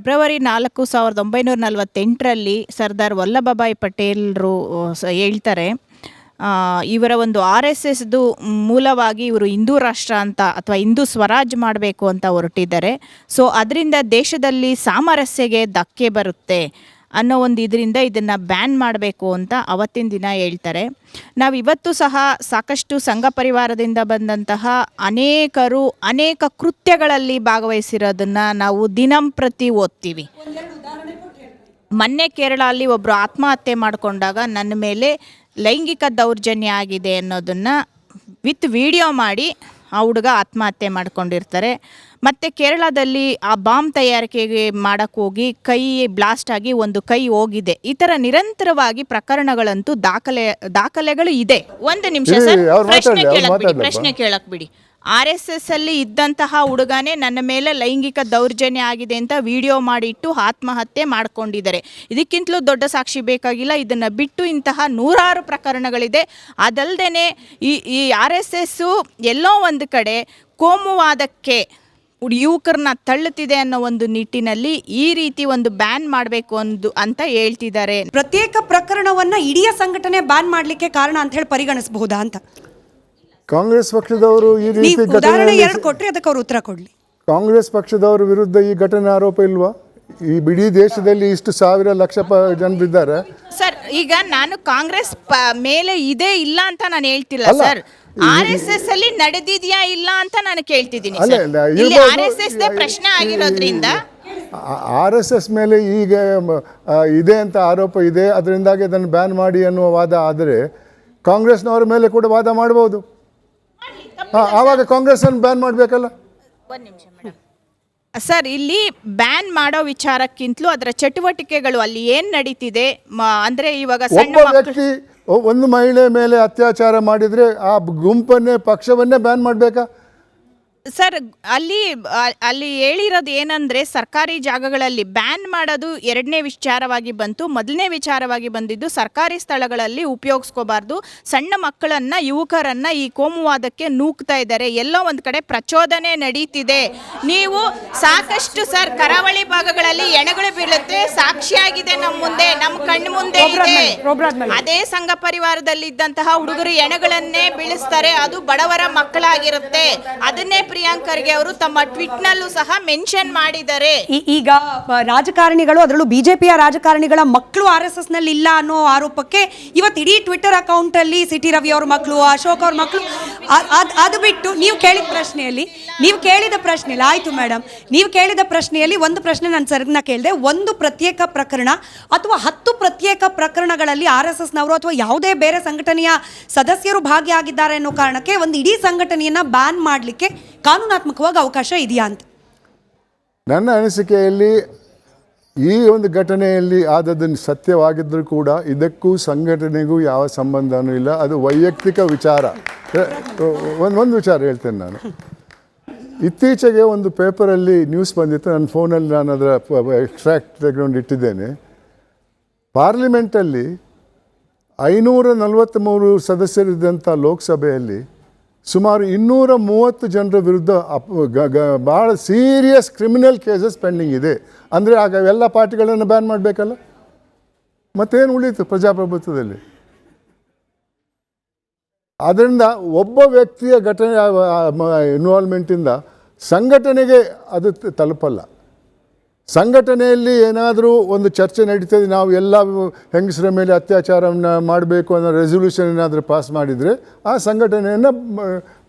February 4, 1948ರಲ್ಲಿ Sardar Vallabhbhai ಪಟೇಲ್ರು ಹೇಳ್ತಾರೆ, ಇವರ ಒಂದು RSSದು ಮೂಲವಾಗಿ ಇವರು ಹಿಂದೂ ರಾಷ್ಟ್ರ ಅಂತ ಅಥವಾ ಹಿಂದೂ ಸ್ವರಾಜ್ ಮಾಡಬೇಕು ಅಂತ ಹೊರಟಿದ್ದಾರೆ. ಸೊ ಅದರಿಂದ ದೇಶದಲ್ಲಿ ಸಾಮರಸ್ಯಗೆ ಧಕ್ಕೆ ಬರುತ್ತೆ ಅನ್ನೋ ಒಂದು ಇದರಿಂದ ಇದನ್ನು ಬ್ಯಾನ್ ಮಾಡಬೇಕು ಅಂತ ಅವತ್ತಿನ ದಿನ ಹೇಳ್ತಾರೆ. ನಾವು ಇವತ್ತು ಸಹ ಸಾಕಷ್ಟು ಸಂಘ ಪರಿವಾರದಿಂದ ಬಂದಂತಹ ಅನೇಕರು ಅನೇಕ ಕೃತ್ಯಗಳಲ್ಲಿ ಭಾಗವಹಿಸಿರೋದನ್ನು ನಾವು ದಿನಂಪ್ರತಿ ಓದ್ತೀವಿ. ಮೊನ್ನೆ ಕೇರಳಲ್ಲಿ ಒಬ್ಬರು ಆತ್ಮಹತ್ಯೆ ಮಾಡಿಕೊಂಡಾಗ ನನ್ನ ಮೇಲೆ ಲೈಂಗಿಕ ದೌರ್ಜನ್ಯ ಆಗಿದೆ ಅನ್ನೋದನ್ನು ವಿತ್ ವಿಡಿಯೋ ಮಾಡಿ ಆ ಹುಡುಗ ಆತ್ಮಹತ್ಯೆ ಮಾಡ್ಕೊಂಡಿರ್ತಾರೆ. ಮತ್ತು ಕೇರಳದಲ್ಲಿ ಆ ಬಾಂಬ್ ತಯಾರಿಕೆಗೆ ಮಾಡೋಕ್ಕೆ ಹೋಗಿ ಕೈ ಬ್ಲಾಸ್ಟ್ ಆಗಿ ಒಂದು ಕೈ ಹೋಗಿದೆ. ಈ ಥರ ನಿರಂತರವಾಗಿ ಪ್ರಕರಣಗಳಂತೂ ದಾಖಲೆಗಳು ಇದೆ. ಒಂದು ನಿಮಿಷ ಸರ್, ಪ್ರಶ್ನೆ ಕೇಳಕ್ ಬಿಡಿ. RSS ಅಲ್ಲಿ ಇದ್ದಂತಹ ಹುಡುಗನೇ ನನ್ನ ಮೇಲೆ ಲೈಂಗಿಕ ದೌರ್ಜನ್ಯ ಆಗಿದೆ ಅಂತ ವಿಡಿಯೋ ಮಾಡಿಟ್ಟು ಆತ್ಮಹತ್ಯೆ ಮಾಡ್ಕೊಂಡಿದ್ದಾರೆ. ಇದಕ್ಕಿಂತಲೂ ದೊಡ್ಡ ಸಾಕ್ಷಿ ಬೇಕಾಗಿಲ್ಲ. ಇದನ್ನು ಬಿಟ್ಟು ಇಂತಹ ನೂರಾರು ಪ್ರಕರಣಗಳಿದೆ. ಅದಲ್ಲದೆ ಈ RSS ಎಲ್ಲೋ ಒಂದು ಕಡೆ ಕೋಮುವಾದಕ್ಕೆ ಯುವಕರನ್ನ ತಳ್ಳುತ್ತಿದೆ ಅನ್ನೋ ಒಂದು ನಿಟ್ಟಿನಲ್ಲಿ ಈ ರೀತಿ ಒಂದು ಬ್ಯಾನ್ ಮಾಡಬೇಕು ಅಂತ ಹೇಳ್ತಿದ್ದಾರೆ. ಪ್ರತ್ಯೇಕ ಪ್ರಕರಣವನ್ನ ಇಡೀ ಸಂಘಟನೆ ಬ್ಯಾನ್ ಮಾಡಲಿಕ್ಕೆ ಕಾರಣ ಅಂತ ಹೇಳಿ ಪರಿಗಣಿಸಬಹುದಾ ಅಂತ ಕಾಂಗ್ರೆಸ್ ಪಕ್ಷದವರು ಈ ರೀತಿ ಉದಾಹರಣೆ ಎರಡು ಕೊಟ್ಟರೆ ಅದಕ್ಕೆ ಅವರು ಉತ್ತರ ಕೊಡಲಿ. ಕಾಂಗ್ರೆಸ್ ಪಕ್ಷದವರ ವಿರುದ್ಧ ಈ ಘಟನೆ ಆರೋಪ ಇಲ್ವಾ? ಈ ಇಡೀ ದೇಶದಲ್ಲಿ ಇಷ್ಟು ಸಾವಿರ ಲಕ್ಷ ಜನರಿದ್ದಾರೆ ಸರ್. ಈಗ ನಾನು ಕಾಂಗ್ರೆಸ್ ಮೇಲೆ ಇದೆ ಇಲ್ಲ ಅಂತ ನಾನು ಹೇಳ್ತಿಲ್ಲ ಸರ್. RSS ಅಲ್ಲಿ ನಡೆದಿದ್ಯಾ ಇಲ್ಲ ಅಂತ ನಾನು ಕೇಳ್ತಿದ್ದೀನಿ. RSS ಪ್ರಶ್ನೆ ಆಗಿರೋದ್ರಿಂದ RSS ಮೇಲೆ ಈಗ ಇದೆ ಅಂತ ಆರೋಪ ಇದೆ, ಅದರಿಂದಾಗಿ ಅದನ್ನು ಬ್ಯಾನ್ ಮಾಡಿ ಅನ್ನುವ ವಾದ ಆದರೆ ಕಾಂಗ್ರೆಸ್ನವರ ಮೇಲೆ ಕೂಡ ವಾದ ಮಾಡಬಹುದು. ಆವಾಗ ಕಾಂಗ್ರೆಸ್ ಅನ್ನು ಬ್ಯಾನ್ ಮಾಡಬೇಕಲ್ಲ. ಒಂದು ನಿಮಿಷ ಮೇಡಮ್. ಸರ್, ಇಲ್ಲಿ ಬ್ಯಾನ್ ಮಾಡೋ ವಿಚಾರಕ್ಕಿಂತಲೂ ಅದರ ಚಟುವಟಿಕೆಗಳು ಅಲ್ಲಿ ಏನು ನಡೀತಿದೆ ಅಂದರೆ ಇವಾಗ ಒಬ್ಬ ವ್ಯಕ್ತಿ ಒಂದು ಮಹಿಳೆ ಮೇಲೆ ಅತ್ಯಾಚಾರ ಮಾಡಿದರೆ ಆ ಗುಂಪನ್ನೇ ಪಕ್ಷವನ್ನೇ ಬ್ಯಾನ್ ಮಾಡಬೇಕಾ ಸರ್? ಅಲ್ಲಿ ಹೇಳಿರೋದು ಏನಂದರೆ ಸರ್ಕಾರಿ ಜಾಗಗಳಲ್ಲಿ ಬ್ಯಾನ್ ಮಾಡೋದು ಎರಡನೇ ವಿಚಾರವಾಗಿ ಬಂತು. ಮೊದಲನೇ ವಿಚಾರವಾಗಿ ಬಂದಿದ್ದು ಸರ್ಕಾರಿ ಸ್ಥಳಗಳಲ್ಲಿ ಉಪಯೋಗಿಸ್ಕೋಬಾರ್ದು. ಸಣ್ಣ ಮಕ್ಕಳನ್ನು ಯುವಕರನ್ನು ಈ ಕೋಮುವಾದಕ್ಕೆ ನೂಕ್ತಾ ಇದ್ದಾರೆ. ಎಲ್ಲೋ ಒಂದು ಕಡೆ ಪ್ರಚೋದನೆ ನಡೀತಿದೆ. ನೀವು ಸಾಕಷ್ಟು ಸರ್ ಕರಾವಳಿ ಭಾಗಗಳಲ್ಲಿ ಎಣಗಳು ಬೀಳುತ್ತೆ, ಸಾಕ್ಷಿಯಾಗಿದೆ ನಮ್ಮ ಮುಂದೆ, ನಮ್ಮ ಕಣ್ಣು ಮುಂದೆ ಇದೆ. ಅದೇ ಸಂಘ ಪರಿವಾರದಲ್ಲಿ ಇದ್ದಂತಹ ಹುಡುಗರು ಎಣಗಳನ್ನೇ ಬೀಳಿಸ್ತಾರೆ. ಅದು ಬಡವರ ಮಕ್ಕಳಾಗಿರುತ್ತೆ. ಅದನ್ನೇ ಪ್ರಿಯಾಂಕ್ ಖರ್ಗೆ ಅವರು ತಮ್ಮ ಟ್ವೀಟ್ ನಲ್ಲೂ ಸಹ ಮೆನ್ಷನ್ ಮಾಡಿದ್ದಾರೆ. ಈಗ ರಾಜಕಾರಣಿಗಳು, ಅದರಲ್ಲೂ ಬಿಜೆಪಿಯ ರಾಜಕಾರಣಿಗಳ ಮಕ್ಕಳು RSS ನಲ್ಲಿ ಇಲ್ಲ ಅನ್ನೋ ಆರೋಪಕ್ಕೆ ಇವತ್ತು ಇಡೀ ಟ್ವಿಟರ್ ಅಕೌಂಟ್ ಅಲ್ಲಿ ಸಿಟಿ ರವಿ ಅವ್ರ ಮಕ್ಕಳು, ಅಶೋಕ್ ಅವ್ರ ಮಕ್ಕಳು, ಅದು ಬಿಟ್ಟು ನೀವು ಕೇಳಿದ ಪ್ರಶ್ನೆಯಲ್ಲಿ ಆಯ್ತು ಮೇಡಮ್, ನೀವು ಕೇಳಿದ ಪ್ರಶ್ನೆಯಲ್ಲಿ ಒಂದು ಪ್ರಶ್ನೆ ನಾನು ಸರ್ನ ಕೇಳಿದೆ. ಒಂದು ಪ್ರತ್ಯೇಕ ಪ್ರಕರಣ ಅಥವಾ 10 ಪ್ರತ್ಯೇಕ ಪ್ರಕರಣಗಳಲ್ಲಿ RSS ನವರು ಅಥವಾ ಯಾವುದೇ ಬೇರೆ ಸಂಘಟನೆಯ ಸದಸ್ಯರು ಭಾಗಿಯಾಗಿದ್ದಾರೆ ಅನ್ನೋ ಕಾರಣಕ್ಕೆ ಒಂದು ಇಡೀ ಸಂಘಟನೆಯನ್ನ ಬ್ಯಾನ್ ಮಾಡಲಿಕ್ಕೆ ಕಾನೂನಾತ್ಮಕವಾಗಿ ಅವಕಾಶ ಇದೆಯಾ ಅಂತ ನನ್ನ ಅನಿಸಿಕೆಯಲ್ಲಿ ಈ ಒಂದು ಘಟನೆಯಲ್ಲಿ ಆದದ್ದು ಸತ್ಯವಾಗಿದ್ದರೂ ಕೂಡ ಇದಕ್ಕೂ ಸಂಘಟನೆಗೂ ಯಾವ ಸಂಬಂಧನೂ ಇಲ್ಲ. ಅದು ವೈಯಕ್ತಿಕ ವಿಚಾರ. ಒಂದು ವಿಚಾರ ಹೇಳ್ತೇನೆ ನಾನು. ಇತ್ತೀಚೆಗೆ ಒಂದು ಪೇಪರಲ್ಲಿ ನ್ಯೂಸ್ ಬಂದಿತ್ತು, ನನ್ನ ಫೋನಲ್ಲಿ ನಾನು ಅದರ ಎಕ್ಸ್ಟ್ರಾಕ್ಟ್ ತೆಗೆದುಕೊಂಡು ಇಟ್ಟಿದ್ದೇನೆ. ಪಾರ್ಲಿಮೆಂಟಲ್ಲಿ 543 ಸದಸ್ಯರಿದ್ದಂಥ ಲೋಕಸಭೆಯಲ್ಲಿ ಸುಮಾರು 230 ಜನರ ವಿರುದ್ಧ ಭಾಳ ಸೀರಿಯಸ್ ಕ್ರಿಮಿನಲ್ ಕೇಸಸ್ ಪೆಂಡಿಂಗ್ ಇದೆ. ಅಂದರೆ ಆಗ ಎಲ್ಲ ಪಾರ್ಟಿಗಳನ್ನು ಬ್ಯಾನ್ ಮಾಡಬೇಕಲ್ಲ, ಮತ್ತೇನು ಉಳೀತು ಪ್ರಜಾಪ್ರಭುತ್ವದಲ್ಲಿ? ಆದ್ದರಿಂದ ಒಬ್ಬ ವ್ಯಕ್ತಿಯ ಘಟನೆ ಇನ್ವಾಲ್ವ್ಮೆಂಟಿಂದ ಸಂಘಟನೆಗೆ ಅದು ತಲುಪಲ್ಲ. ಸಂಘಟನೆಯಲ್ಲಿ ಏನಾದರೂ ಒಂದು ಚರ್ಚೆ ನಡೀತದೆ, ನಾವು ಎಲ್ಲ ಹೆಂಗಸರ ಮೇಲೆ ಅತ್ಯಾಚಾರವನ್ನು ಮಾಡಬೇಕು ಅನ್ನೋ ರೆಸೊಲ್ಯೂಷನ್ ಏನಾದರೂ ಪಾಸ್ ಮಾಡಿದರೆ ಆ ಸಂಘಟನೆಯನ್ನು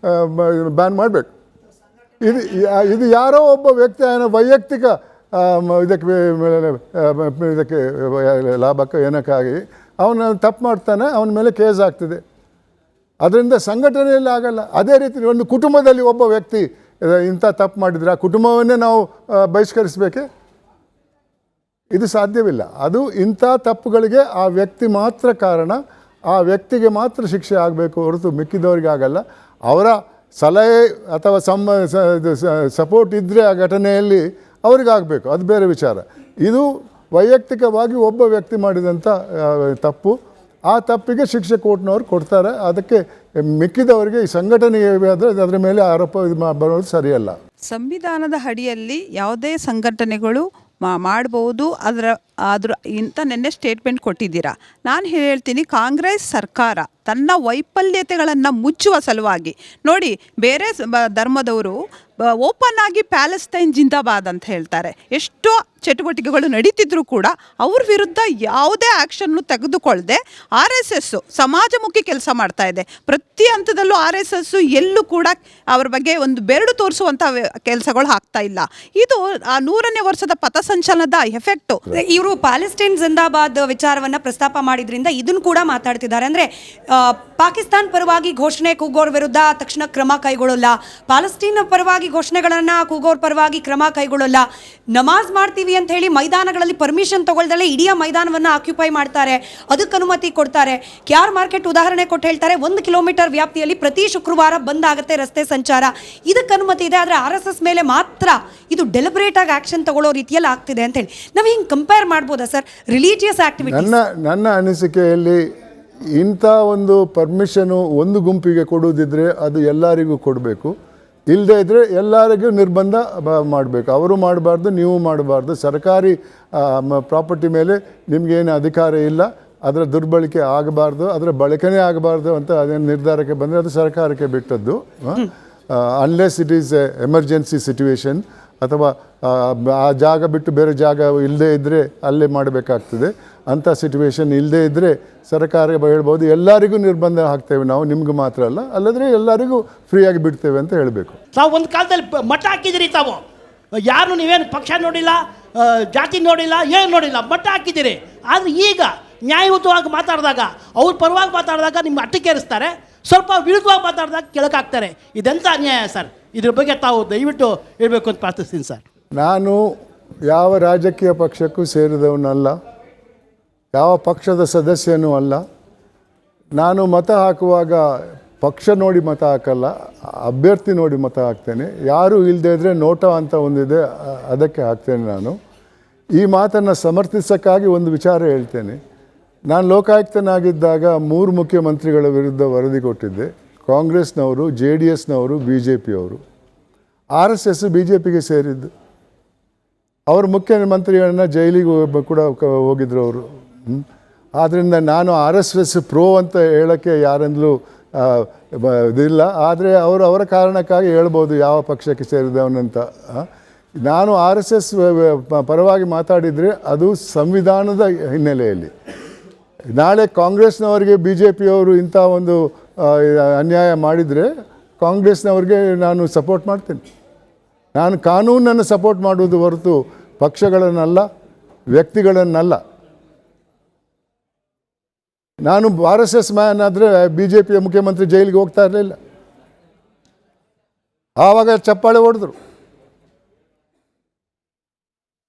ಬ್ಯಾನ್ ಮಾಡಬೇಕು. ಇದು ಯಾರೋ ಒಬ್ಬ ವ್ಯಕ್ತಿ ವೈಯಕ್ತಿಕ ಇದಕ್ಕೆ ಲಾಭಕ್ಕೆ ಏನಕ್ಕಾಗಿ ಅವನು ತಪ್ಪು ಮಾಡ್ತಾನೆ, ಅವನ ಮೇಲೆ ಕೇಸ್ ಆಗ್ತದೆ. ಅದರಿಂದ ಸಂಘಟನೆಯಲ್ಲಿ ಆಗಲ್ಲ. ಅದೇ ರೀತಿ ಒಂದು ಕುಟುಂಬದಲ್ಲಿ ಒಬ್ಬ ವ್ಯಕ್ತಿ ಇಂಥ ತಪ್ಪು ಮಾಡಿದರೆ ಆ ಕುಟುಂಬವನ್ನೇ ನಾವು ಬಹಿಷ್ಕರಿಸಬೇಕೆ? ಇದು ಸಾಧ್ಯವಿಲ್ಲ. ಅದು ಇಂಥ ತಪ್ಪುಗಳಿಗೆ ಆ ವ್ಯಕ್ತಿ ಮಾತ್ರ ಕಾರಣ, ಆ ವ್ಯಕ್ತಿಗೆ ಮಾತ್ರ ಶಿಕ್ಷೆ ಆಗಬೇಕು ಹೊರತು ಮಿಕ್ಕಿದವರಿಗೆ ಆಗಲ್ಲ. ಅವರ ಸಲಹೆ ಅಥವಾ ಸಪೋರ್ಟ್ ಇದ್ದರೆ ಆ ಘಟನೆಯಲ್ಲಿ ಅವರಿಗಾಗಬೇಕು, ಅದು ಬೇರೆ ವಿಚಾರ. ಇದು ವೈಯಕ್ತಿಕವಾಗಿ ಒಬ್ಬ ವ್ಯಕ್ತಿ ಮಾಡಿದಂಥ ತಪ್ಪು. ಆ ತಪ್ಪಿಗೆ ಶಿಕ್ಷೆ ಕೋರ್ಟ್ನವ್ರು ಕೊಡ್ತಾರೆ. ಅದಕ್ಕೆ ಮಿಕ್ಕಿದವರಿಗೆ ಈ ಸಂಘಟನೆಗೆ ಆದರೆ ಅದರ ಮೇಲೆ ಆರೋಪ ಬರೋದು ಸರಿಯಲ್ಲ. ಸಂವಿಧಾನದ ಅಡಿಯಲ್ಲಿ ಯಾವುದೇ ಸಂಘಟನೆಗಳು ಮಾಡ್ಬೋದು. ಅದ್ರ ಇಂಥ ನೆನ್ನೆ ಸ್ಟೇಟ್ಮೆಂಟ್ ಕೊಟ್ಟಿದ್ದೀರಾ. ನಾನು ಹೇಳ್ತೀನಿ, ಕಾಂಗ್ರೆಸ್ ಸರ್ಕಾರ ತನ್ನ ವೈಫಲ್ಯತೆಗಳನ್ನು ಮುಚ್ಚುವ ಸಲುವಾಗಿ ನೋಡಿ, ಬೇರೆ ಧರ್ಮದವರು ಓಪನ್ ಆಗಿ ಪ್ಯಾಲೆಸ್ತೈನ್ ಜಿಂದಾಬಾದ್ ಅಂತ ಹೇಳ್ತಾರೆ. ಎಷ್ಟೋ ಚಟುವಟಿಕೆಗಳು ನಡೀತಿದ್ರು ಕೂಡ ಅವ್ರ ವಿರುದ್ಧ ಯಾವುದೇ ಆ್ಯಕ್ಷನ್ನು ತೆಗೆದುಕೊಳ್ಳದೆ RSS ಸಮಾಜಮುಖಿ ಕೆಲಸ ಮಾಡ್ತಾ ಇದೆ. ಪ್ರತಿ ಹಂತದಲ್ಲೂ RSS ಎಲ್ಲೂ ಕೂಡ ಅವ್ರ ಬಗ್ಗೆ ಒಂದು ಬೆರಡು ತೋರಿಸುವಂಥ ಕೆಲಸಗಳು ಆಗ್ತಾ ಇಲ್ಲ. ಇದು ಆ 100ನೇ ವರ್ಷದ ಪಥಸಂಚಲನದ ಎಫೆಕ್ಟು. ಇವರು ಪ್ಯಾಲೆಸ್ಟೈನ್ ಜಿಂದಾಬಾದ್ ವಿಚಾರವನ್ನ ಪ್ರಸ್ತಾಪ ಮಾಡಿದ್ರಿಂದ ಇದನ್ನು ಕೂಡ ಮಾತಾಡ್ತಿದ್ದಾರೆ. ಅಂದ್ರೆ ಪಾಕಿಸ್ತಾನ್ ಪರವಾಗಿ ಘೋಷಣೆ ಕೂಗೋರ್ ವಿರುದ್ಧ ತಕ್ಷಣ ಕ್ರಮ ಕೈಗೊಳ್ಳಲ್ಲ, ಪ್ಯಾಲೆಸ್ಟೈನ್ ಪರವಾಗಿ ಘೋಷಣೆಗಳನ್ನ ಕೂಗೋರ್ ಪರವಾಗಿ ಕ್ರಮ ಕೈಗೊಳ್ಳಲ್ಲ, ನಮಾಜ್ ಮಾಡ್ತೀವಿ ಅಂತ ಹೇಳಿ ಮೈದಾನಗಳಲ್ಲಿ ಪರ್ಮಿಷನ್ ತಗೊಳ್ದಲ್ಲೇ ಇಡೀ ಮೈದಾನವನ್ನ ಆಕ್ಯುಪೈ ಮಾಡ್ತಾರೆ, ಅದಕ್ಕೆ ಅನುಮತಿ ಕೊಡ್ತಾರೆ. ಕ್ಯಾರ್ ಮಾರ್ಕೆಟ್ ಉದಾಹರಣೆ ಕೊಟ್ಟು ಹೇಳ್ತಾರೆ, 1 ಕಿಲೋಮೀಟರ್ ವ್ಯಾಪ್ತಿಯಲ್ಲಿ ಪ್ರತಿ ಶುಕ್ರವಾರ ಬಂದ್ ಆಗುತ್ತೆ ರಸ್ತೆ ಸಂಚಾರ, ಇದಕ್ಕೆ ಅನುಮತಿ ಇದೆ. ಆದರೆ RSS ಮೇಲೆ ಮಾತ್ರ ಇದು ಡೆಲಿಬ್ರೇಟ್ ಆಗಿ ಆಕ್ಷನ್ ತಗೊಳ್ಳೋ ರೀತಿಯಲ್ಲಿ ಆಗ್ತಿದೆ ಅಂತ ಹೇಳಿ ನಾವು ಹಿಂಗೆ ಕಂಪೇರ್ ಮಾಡ್ಬೋದಾ ಸರ್ ರಿಲಿಜಿಯಸ್ ಆಕ್ಟಿವಿಟಿ? ನನ್ನ ಅನಿಸಿಕೆಯಲ್ಲಿ ಇಂಥ ಒಂದು ಪರ್ಮಿಷನು ಒಂದು ಗುಂಪಿಗೆ ಕೊಡುವುದಿದ್ರೆ ಅದು ಎಲ್ಲರಿಗೂ ಕೊಡಬೇಕು, ಇಲ್ಲದೇ ಇದ್ದರೆ ಎಲ್ಲರಿಗೂ ನಿರ್ಬಂಧ ಮಾಡಬೇಕು. ಅವರು ಮಾಡಬಾರ್ದು, ನೀವು ಮಾಡಬಾರ್ದು. ಸರ್ಕಾರಿ ಪ್ರಾಪರ್ಟಿ ಮೇಲೆ ನಿಮಗೇನು ಅಧಿಕಾರ ಇಲ್ಲ, ಅದರ ದುರ್ಬಳಕೆ ಆಗಬಾರ್ದು, ಅದರ ಬಳಕೆನೇ ಆಗಬಾರ್ದು ಅಂತ ಅದೇನು ನಿರ್ಧಾರಕ್ಕೆ ಬಂದರೆ ಅದು ಸರ್ಕಾರಕ್ಕೆ ಬಿಟ್ಟದ್ದು. Unless it is emergency situation ಅಥವಾ ಆ ಜಾಗ ಬಿಟ್ಟು ಬೇರೆ ಜಾಗ ಇಲ್ಲದೇ ಇದ್ದರೆ ಅಲ್ಲೇ ಮಾಡಬೇಕಾಗ್ತದೆ. ಅಂಥ ಸಿಚುವೇಶನ್ ಇಲ್ಲದೇ ಇದ್ದರೆ ಸರ್ಕಾರ ಹೇಳ್ಬೋದು ಎಲ್ಲರಿಗೂ ನಿರ್ಬಂಧ ಹಾಕ್ತೇವೆ ನಾವು, ನಿಮ್ಗೆ ಮಾತ್ರ ಅಲ್ಲ, ಅಲ್ಲದ್ರೆ ಎಲ್ಲರಿಗೂ ಫ್ರೀಯಾಗಿ ಬಿಡ್ತೇವೆ ಅಂತ ಹೇಳಬೇಕು. ತಾವು ಒಂದು ಕಾಲದಲ್ಲಿ ಮಠ ಹಾಕಿದಿರಿ, ತಾವು ಯಾರು ನೀವೇನು ಪಕ್ಷ ನೋಡಿಲ್ಲ, ಜಾತಿ ನೋಡಿಲ್ಲ, ಏನು ನೋಡಿಲ್ಲ, ಮಠ ಹಾಕಿದ್ದೀರಿ. ಆದರೆ ಈಗ ನ್ಯಾಯಯುತವಾಗಿ ಮಾತಾಡಿದಾಗ, ಅವ್ರ ಪರವಾಗಿ ಮಾತಾಡಿದಾಗ ನಿಮ್ಮ ಅಟ್ಟಕ್ಕೇರಿಸ್ತಾರೆ, ಸ್ವಲ್ಪ ವಿರುದ್ಧವಾಗಿ ಮಾತಾಡಿದಾಗ ಕೆಳಕಾಗ್ತಾರೆ. ಇದೆಂಥ ಅನ್ಯಾಯ ಸರ್? ಇದ್ರ ಬಗ್ಗೆ ತಾವು ದಯವಿಟ್ಟು ಇರಬೇಕು ಅಂತ ಪ್ರಾರ್ಥಿಸ್ತೀನಿ ಸರ್. ನಾನು ಯಾವ ರಾಜಕೀಯ ಪಕ್ಷಕ್ಕೂ ಸೇರಿದವನಲ್ಲ, ಯಾವ ಪಕ್ಷದ ಸದಸ್ಯನೂ ಅಲ್ಲ. ನಾನು ಮತ ಹಾಕುವಾಗ ಪಕ್ಷ ನೋಡಿ ಮತ ಹಾಕಲ್ಲ, ಅಭ್ಯರ್ಥಿ ನೋಡಿ ಮತ ಹಾಕ್ತೇನೆ. ಯಾರೂ ಇಲ್ಲದೇ ಇದ್ದರೆ ನೋಟ ಅಂತ ಒಂದಿದೆ, ಅದಕ್ಕೆ ಹಾಕ್ತೇನೆ. ನಾನು ಈ ಮಾತನ್ನು ಸಮರ್ಥಿಸೋಕ್ಕಾಗಿ ಒಂದು ವಿಚಾರ ಹೇಳ್ತೇನೆ. ನಾನು ಲೋಕಾಯುಕ್ತನಾಗಿದ್ದಾಗ 3 ಮುಖ್ಯಮಂತ್ರಿಗಳ ವಿರುದ್ಧ ವರದಿ ಕೊಟ್ಟಿದ್ದೆ. ಕಾಂಗ್ರೆಸ್ನವರು, JDSನವರು, BJPಯವರು. RSS BJPಗೆ ಸೇರಿದ್ದು. ಅವರು ಮುಖ್ಯಮಂತ್ರಿಗಳನ್ನ ಜೈಲಿಗೆ ಕೂಡ ಹೋಗಿದ್ರು ಅವರು. ಆದ್ದರಿಂದ ನಾನು RSS ಪ್ರೋ ಅಂತ ಹೇಳೋಕ್ಕೆ ಯಾರಿಂದಲೂ ಇದಿಲ್ಲ. ಆದರೆ ಅವರ ಕಾರಣಕ್ಕಾಗಿ ಹೇಳ್ಬೋದು ಯಾವ ಪಕ್ಷಕ್ಕೆ ಸೇರಿದವನಂತ. ನಾನು RSS ಪರವಾಗಿ ಮಾತಾಡಿದರೆ ಅದು ಸಂವಿಧಾನದ ಹಿನ್ನೆಲೆಯಲ್ಲಿ. ನಾಳೆ ಕಾಂಗ್ರೆಸ್ನವರಿಗೆ BJPಯವರು ಇಂಥ ಒಂದು ಅನ್ಯಾಯ ಮಾಡಿದರೆ ಕಾಂಗ್ರೆಸ್ನವ್ರಿಗೆ ನಾನು ಸಪೋರ್ಟ್ ಮಾಡ್ತೇನೆ. ನಾನು ಕಾನೂನನ್ನು ಸಪೋರ್ಟ್ ಮಾಡುವುದು ಹೊರತು ಪಕ್ಷಗಳನ್ನಲ್ಲ, ವ್ಯಕ್ತಿಗಳನ್ನಲ್ಲ. ನಾನು RSS ಮ್ಯಾನ್ ಆದರೆ BJPಯ ಮುಖ್ಯಮಂತ್ರಿ ಜೈಲಿಗೆ ಹೋಗ್ತಾ ಇರಲಿಲ್ಲ. ಆವಾಗ ಚಪ್ಪಾಳೆ ಹೊಡೆದ್ರು.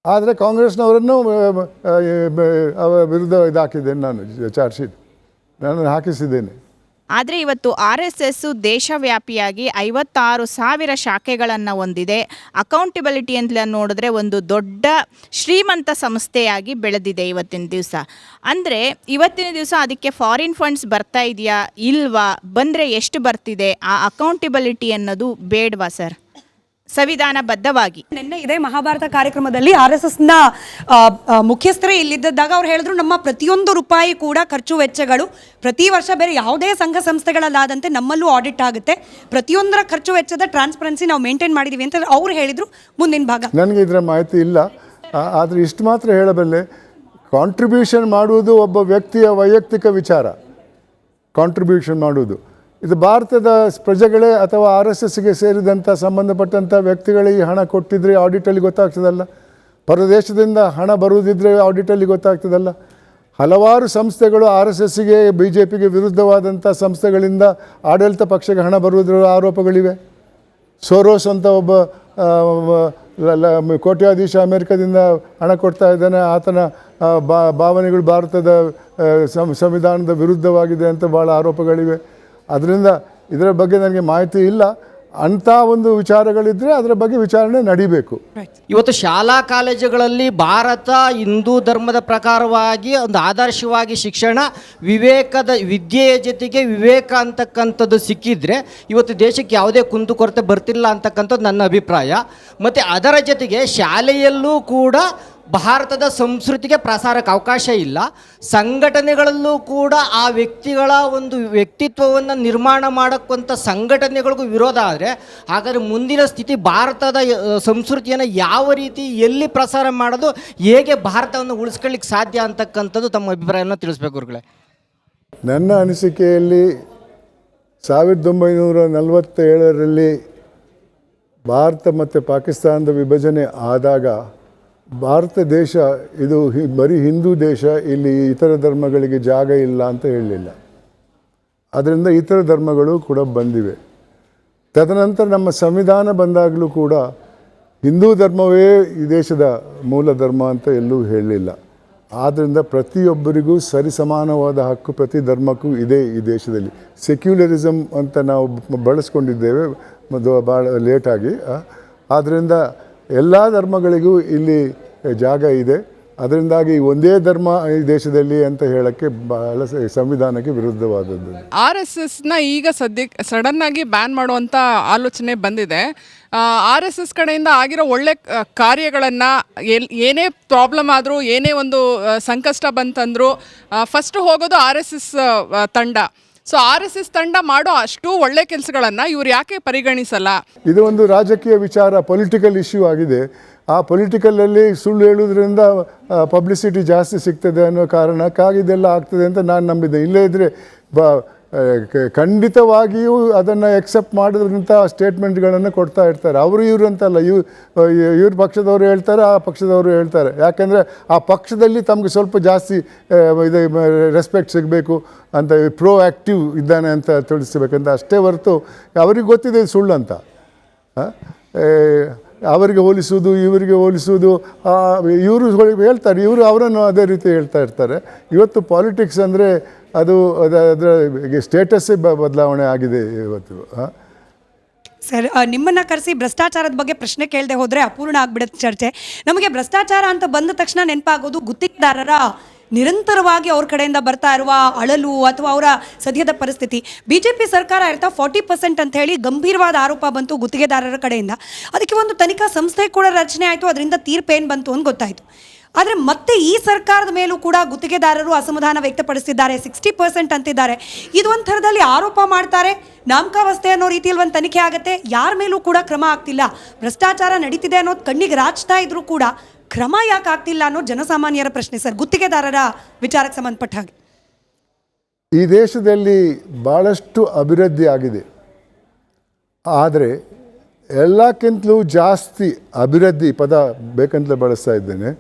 ಆದರೆ ಕಾಂಗ್ರೆಸ್ನವರನ್ನು ವಿರುದ್ಧ ಹಾಕಿದ್ದೇನೆ, ನಾನು ಚಾರ್ಜ್ ಶೀಟ್ ನಾನು ಹಾಕಿಸಿದ್ದೇನೆ. ಆದರೆ ಇವತ್ತು RSS ದೇಶವ್ಯಾಪಿಯಾಗಿ 56,000 ಶಾಖೆಗಳನ್ನು ಹೊಂದಿದೆ. ಅಕೌಂಟಬಿಲಿಟಿ ಅಂತ ನೋಡಿದ್ರೆ ಒಂದು ದೊಡ್ಡ ಶ್ರೀಮಂತ ಸಂಸ್ಥೆಯಾಗಿ ಬೆಳೆದಿದೆ ಇವತ್ತಿನ ದಿವಸ. ಅಂದರೆ ಇವತ್ತಿನ ದಿವಸ ಅದಕ್ಕೆ ಫಾರಿನ್ ಫಂಡ್ಸ್ ಬರ್ತಾ ಇದೆಯಾ ಇಲ್ವಾ, ಬಂದರೆ ಎಷ್ಟು ಬರ್ತಿದೆ, ಆ ಅಕೌಂಟಬಿಲಿಟಿ ಅನ್ನೋದು ಬೇಡವಾ ಸರ್ ಸಂವಿಧಾನಬದ್ಧವಾಗಿ? ನಿನ್ನೆ ಇದೇ ಮಹಾಭಾರತ ಕಾರ್ಯಕ್ರಮದಲ್ಲಿ RSSನ ಮುಖ್ಯಸ್ಥರೇ ಇಲ್ಲಿದ್ದಾಗ ಅವ್ರು ಹೇಳಿದ್ರು, ನಮ್ಮ ಪ್ರತಿಯೊಂದು ರೂಪಾಯಿ ಕೂಡ ಖರ್ಚು ವೆಚ್ಚಗಳು ಪ್ರತಿ ವರ್ಷ ಬೇರೆ ಯಾವುದೇ ಸಂಘ ಸಂಸ್ಥೆಗಳಲ್ಲಾದಂತೆ ನಮ್ಮಲ್ಲೂ ಆಡಿಟ್ ಆಗುತ್ತೆ, ಪ್ರತಿಯೊಂದರ ಖರ್ಚು ವೆಚ್ಚದ ಟ್ರಾನ್ಸ್ಪರೆನ್ಸಿ ನಾವು ಮೇಂಟೈನ್ ಮಾಡಿದ್ದೀವಿ ಅಂತ ಅವ್ರು ಹೇಳಿದ್ರು. ಮುಂದಿನ ಭಾಗ ನನಗೆ ಇದರ ಮಾಹಿತಿ ಇಲ್ಲ, ಆದರೆ ಇಷ್ಟು ಮಾತ್ರ ಹೇಳಬಲ್ಲೆ. ಕಾಂಟ್ರಿಬ್ಯೂಷನ್ ಮಾಡುವುದು ಒಬ್ಬ ವ್ಯಕ್ತಿಯ ವೈಯಕ್ತಿಕ ವಿಚಾರ. ಕಾಂಟ್ರಿಬ್ಯೂಷನ್ ಮಾಡುವುದು ಇದು ಭಾರತದ ಪ್ರಜೆಗಳೇ ಅಥವಾ RSSಗೆ ಸೇರಿದಂಥ ಸಂಬಂಧಪಟ್ಟಂಥ ವ್ಯಕ್ತಿಗಳಿಗೆ ಹಣ ಕೊಟ್ಟಿದ್ರೆ ಆಡಿಟಲ್ಲಿ ಗೊತ್ತಾಗ್ತದಲ್ಲ. ಪರದೇಶದಿಂದ ಹಣ ಬರುವುದಿದ್ರೆ ಆಡಿಟಲ್ಲಿ ಗೊತ್ತಾಗ್ತದಲ್ಲ. ಹಲವಾರು ಸಂಸ್ಥೆಗಳು RSSಗೆ BJPಗೆ ವಿರುದ್ಧವಾದಂಥ ಸಂಸ್ಥೆಗಳಿಂದ ಆಡಳಿತ ಪಕ್ಷಕ್ಕೆ ಹಣ ಬರುವುದರ ಆರೋಪಗಳಿವೆ. ಸೋರೋಸ್ ಅಂತ ಒಬ್ಬ ಕೋಟ್ಯಾಧೀಶ ಅಮೆರಿಕದಿಂದ ಹಣ ಕೊಡ್ತಾ ಇದ್ದಾನೆ. ಆತನ ಭಾವನೆಗಳು ಭಾರತದ ಸಂವಿಧಾನದ ವಿರುದ್ಧವಾಗಿದೆ ಅಂತ ಭಾಳ ಆರೋಪಗಳಿವೆ. ಅದರಿಂದ ಇದರ ಬಗ್ಗೆ ನನಗೆ ಮಾಹಿತಿ ಇಲ್ಲ. ಅಂಥ ಒಂದು ವಿಚಾರಗಳಿದ್ದರೆ ಅದರ ಬಗ್ಗೆ ವಿಚಾರಣೆ ನಡೀಬೇಕು. ಇವತ್ತು ಶಾಲಾ ಕಾಲೇಜುಗಳಲ್ಲಿ ಭಾರತ ಹಿಂದೂ ಧರ್ಮದ ಪ್ರಕಾರವಾಗಿ ಒಂದು ಆದರ್ಶವಾಗಿ ಶಿಕ್ಷಣ, ವಿವೇಕದ ವಿದ್ಯೆಯ ಜೊತೆಗೆ ವಿವೇಕ ಅಂತಕ್ಕಂಥದ್ದು ಸಿಕ್ಕಿದ್ರೆ ಇವತ್ತು ದೇಶಕ್ಕೆ ಯಾವುದೇ ಕುಂದುಕೊರತೆ ಬರ್ತಿಲ್ಲ ಅಂತಕ್ಕಂಥದ್ದು ನನ್ನ ಅಭಿಪ್ರಾಯ. ಮತ್ತು ಅದರ ಜೊತೆಗೆ ಶಾಲೆಯಲ್ಲೂ ಕೂಡ ಭಾರತದ ಸಂಸ್ಕೃತಿಗೆ ಪ್ರಸಾರಕ್ಕೆ ಅವಕಾಶ ಇಲ್ಲ. ಸಂಘಟನೆಗಳಲ್ಲೂ ಕೂಡ ಆ ವ್ಯಕ್ತಿಗಳ ಒಂದು ವ್ಯಕ್ತಿತ್ವವನ್ನು ನಿರ್ಮಾಣ ಮಾಡೋಕ್ಕಂಥ ಸಂಘಟನೆಗಳಿಗೂ ವಿರೋಧ ಆದರೆ, ಹಾಗಾದರೆ ಮುಂದಿನ ಸ್ಥಿತಿ ಭಾರತದ ಸಂಸ್ಕೃತಿಯನ್ನು ಯಾವ ರೀತಿ ಎಲ್ಲಿ ಪ್ರಸಾರ ಮಾಡೋದು, ಹೇಗೆ ಭಾರತವನ್ನು ಉಳಿಸ್ಕೊಳ್ಳಿಕ್ಕೆ ಸಾಧ್ಯ ಅಂತಕ್ಕಂಥದ್ದು ತಮ್ಮ ಅಭಿಪ್ರಾಯವನ್ನು ತಿಳಿಸ್ಬೇಕು ಗುರುಗಳೇ. ನನ್ನ ಅನಿಸಿಕೆಯಲ್ಲಿ 1947ರಲ್ಲಿ ಭಾರತ ಮತ್ತು ಪಾಕಿಸ್ತಾನದ ವಿಭಜನೆ ಆದಾಗ ಭಾರತ ದೇಶ ಇದು ಬರೀ ಹಿಂದೂ ದೇಶ, ಇಲ್ಲಿ ಇತರ ಧರ್ಮಗಳಿಗೆ ಜಾಗ ಇಲ್ಲ ಅಂತ ಹೇಳಲಿಲ್ಲ. ಅದರಿಂದ ಇತರ ಧರ್ಮಗಳು ಕೂಡ ಬಂದಿವೆ. ತದನಂತರ ನಮ್ಮ ಸಂವಿಧಾನ ಬಂದಾಗಲೂ ಕೂಡ ಹಿಂದೂ ಧರ್ಮವೇ ಈ ದೇಶದ ಮೂಲ ಧರ್ಮ ಅಂತ ಎಲ್ಲೂ ಹೇಳಲಿಲ್ಲ. ಆದ್ದರಿಂದ ಪ್ರತಿಯೊಬ್ಬರಿಗೂ ಸರಿಸಮಾನವಾದ ಹಕ್ಕು ಪ್ರತಿ ಧರ್ಮಕ್ಕೂ ಇದೆ ಈ ದೇಶದಲ್ಲಿ. ಸೆಕ್ಯುಲರಿಸಮ್ ಅಂತ ನಾವು ಬಳಸ್ಕೊಂಡಿದ್ದೇವೆ ಭಾಳ ಲೇಟಾಗಿ. ಆದ್ದರಿಂದ ಎಲ್ಲ ಧರ್ಮಗಳಿಗೂ ಇಲ್ಲಿ ಜಾಗ ಇದೆ. ಅದರಿಂದಾಗಿ ಒಂದೇ ಧರ್ಮ ಈ ದೇಶದಲ್ಲಿ ಅಂತ ಹೇಳೋಕ್ಕೆ ಬಹಳ ಸಂವಿಧಾನಕ್ಕೆ ವಿರುದ್ಧವಾದದ್ದು. RSSನ ಈಗ ಸದ್ಯಕ್ಕೆ ಸಡನ್ನಾಗಿ ಬ್ಯಾನ್ ಮಾಡುವಂಥ ಆಲೋಚನೆ ಬಂದಿದೆ. RSS ಕಡೆಯಿಂದ ಆಗಿರೋ ಒಳ್ಳೆ ಕಾರ್ಯಗಳನ್ನು ಏನೇ ಪ್ರಾಬ್ಲಮ್ ಆದರೂ, ಏನೇ ಒಂದು ಸಂಕಷ್ಟ ಬಂತಂದರೂ ಫಸ್ಟ್ ಹೋಗೋದು RSS ತಂಡ. ಸೊ RSS ತಂಡ ಮಾಡೋ ಅಷ್ಟು ಒಳ್ಳೆ ಕೆಲಸಗಳನ್ನು ಇವ್ರು ಯಾಕೆ ಪರಿಗಣಿಸಲ್ಲ? ಇದು ಒಂದು ರಾಜಕೀಯ ವಿಚಾರ, ಪೊಲಿಟಿಕಲ್ ಇಶ್ಯೂ ಆಗಿದೆ. ಆ ಪೊಲಿಟಿಕಲಲ್ಲಿ ಸುಳ್ಳು ಹೇಳೋದ್ರಿಂದ ಪಬ್ಲಿಸಿಟಿ ಜಾಸ್ತಿ ಸಿಗ್ತದೆ ಅನ್ನೋ ಕಾರಣಕ್ಕಾಗಿ ಇದೆಲ್ಲ ಆಗ್ತದೆ ಅಂತ ನಾನು ನಂಬಿದ್ದೆ. ಇಲ್ಲೇ ಇದ್ದರೆ ಖಂಡಿತವಾಗಿಯೂ ಅದನ್ನು ಎಕ್ಸೆಪ್ಟ್ ಮಾಡೋದ್ರಿಂದ ಸ್ಟೇಟ್ಮೆಂಟ್ಗಳನ್ನು ಕೊಡ್ತಾ ಇರ್ತಾರೆ. ಅವರು ಇವರು ಅಂತಲ್ಲ, ಇವ್ರ ಪಕ್ಷದವರು ಹೇಳ್ತಾರೆ, ಆ ಪಕ್ಷದವರು ಹೇಳ್ತಾರೆ. ಯಾಕೆಂದರೆ ಆ ಪಕ್ಷದಲ್ಲಿ ತಮಗೆ ಸ್ವಲ್ಪ ಜಾಸ್ತಿ ಇದು ರೆಸ್ಪೆಕ್ಟ್ ಸಿಗಬೇಕು ಅಂತ, ಪ್ರೋ ಆ್ಯಕ್ಟಿವ್ ಇದ್ದಾನೆ ಅಂತ ತಿಳಿಸ್ಬೇಕಂತ ಅಷ್ಟೇ ಹೊರತು ಅವ್ರಿಗೆ ಗೊತ್ತಿದೆ ಸುಳ್ಳು ಅಂತ. ಅವರಿಗೆ ಹೋಲಿಸುವುದು, ಇವರಿಗೆ ಹೋಲಿಸುವುದು, ಇವರು ಹೇಳ್ತಾರೆ, ಇವರು ಅವರನ್ನು ಅದೇ ರೀತಿ ಹೇಳ್ತಾ ಇರ್ತಾರೆ. ಇವತ್ತು ಪಾಲಿಟಿಕ್ಸ್ ಅಂದರೆ ಅದು ಅದರ ಸ್ಟೇಟಸ್ಸೇ ಬದಲಾವಣೆ ಆಗಿದೆ ಇವತ್ತು. ಸರ್, ನಿಮ್ಮನ್ನು ಕರೆಸಿ ಭ್ರಷ್ಟಾಚಾರದ ಬಗ್ಗೆ ಪ್ರಶ್ನೆ ಕೇಳದೆ ಹೋದರೆ ಅಪೂರ್ಣ ಆಗ್ಬಿಡುತ್ತೆ ಚರ್ಚೆ. ನಮಗೆ ಭ್ರಷ್ಟಾಚಾರ ಅಂತ ಬಂದ ತಕ್ಷಣ ನೆನಪಾಗೋದು ಗುತ್ತಿಗೆದಾರರ ನಿರಂತರವಾಗಿ ಅವ್ರ ಕಡೆಯಿಂದ ಬರ್ತಾ ಇರುವ ಅಳಲು ಅಥವಾ ಅವರ ಸದ್ಯದ ಪರಿಸ್ಥಿತಿ. BJP ಸರ್ಕಾರ ಇರ್ತಾ 40% ಅಂತ ಹೇಳಿ ಗಂಭೀರವಾದ ಆರೋಪ ಬಂತು ಗುತ್ತಿಗೆದಾರರ ಕಡೆಯಿಂದ. ಅದಕ್ಕೆ ಒಂದು ತನಿಖಾ ಸಂಸ್ಥೆ ಕೂಡ ರಚನೆ ಆಯಿತು, ಅದರಿಂದ ತೀರ್ಪೇನು ಬಂತು ಅಂತ ಗೊತ್ತಾಯಿತು. ಆದರೆ ಮತ್ತೆ ಈ ಸರ್ಕಾರದ ಮೇಲೂ ಕೂಡ ಗುತ್ತಿಗೆದಾರರು ಅಸಮಾಧಾನ ವ್ಯಕ್ತಪಡಿಸಿದ್ದಾರೆ. 60% ಅಂತಿದ್ದಾರೆ. ಇದು ಒಂದು ಥರದಲ್ಲಿ ಆರೋಪ ಮಾಡ್ತಾರೆ, ನಾಮಕಾವಸ್ಥೆ ಅನ್ನೋ ರೀತಿಯಲ್ಲಿ ಒಂದು ತನಿಖೆ ಆಗುತ್ತೆ, ಯಾರ ಮೇಲೂ ಕೂಡ ಕ್ರಮ ಆಗ್ತಿಲ್ಲ. ಭ್ರಷ್ಟಾಚಾರ ನಡೀತಿದೆ ಅನ್ನೋದು ಕಣ್ಣಿಗೆ ರಾಚ್ತಾ ಇದ್ರೂ ಕೂಡ ಕ್ರಮ ಯಾಕೆ ಆಗ್ತಿಲ್ಲ ಅನ್ನೋ ಜನಸಾಮಾನ್ಯರ ಪ್ರಶ್ನೆ ಸರ್, ಗುತ್ತಿಗೆದಾರರ ವಿಚಾರಕ್ಕೆ ಸಂಬಂಧಪಟ್ಟ ಹಾಗೆ. ಈ ದೇಶದಲ್ಲಿ ಭಾಳಷ್ಟು ಅಭಿವೃದ್ಧಿ ಆಗಿದೆ. ಆದರೆ ಎಲ್ಲಕ್ಕಿಂತಲೂ ಜಾಸ್ತಿ ಅಭಿವೃದ್ಧಿ ಪದ ಬೇಕಂತಲೇ ಬಳಸ್ತಾ ಇದ್ದೇನೆ,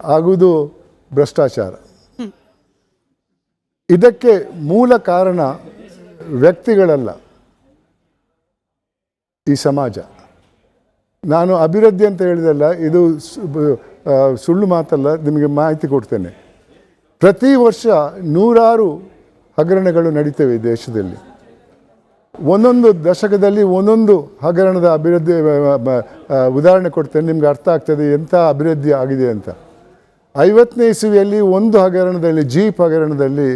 ಆಗುವುದು ಭ್ರಷ್ಟಾಚಾರ. ಇದಕ್ಕೆ ಮೂಲ ಕಾರಣ ವ್ಯಕ್ತಿಗಳಲ್ಲ, ಈ ಸಮಾಜ. ನಾನು ಅಭಿವೃದ್ಧಿ ಅಂತ ಹೇಳಿದಲ್ಲ, ಇದು ಸುಳ್ಳು ಮಾತಲ್ಲ, ನಿಮಗೆ ಮಾಹಿತಿ ಕೊಡ್ತೇನೆ. ಪ್ರತಿ ವರ್ಷ 100 ಹಗರಣಗಳು ನಡೀತವೆ ಈ ದೇಶದಲ್ಲಿ. ಒಂದೊಂದು ದಶಕದಲ್ಲಿ ಒಂದೊಂದು ಹಗರಣದ ಅಭಿವೃದ್ಧಿ ಉದಾಹರಣೆ ಕೊಡ್ತೇನೆ, ನಿಮ್ಗೆ ಅರ್ಥ ಆಗ್ತದೆ ಎಂಥ ಅಭಿವೃದ್ಧಿ ಆಗಿದೆ ಅಂತ. 50ನೇ ಇಸವಿಯಲ್ಲಿ ಒಂದು ಹಗರಣದಲ್ಲಿ, ಜೀಪ್ ಹಗರಣದಲ್ಲಿ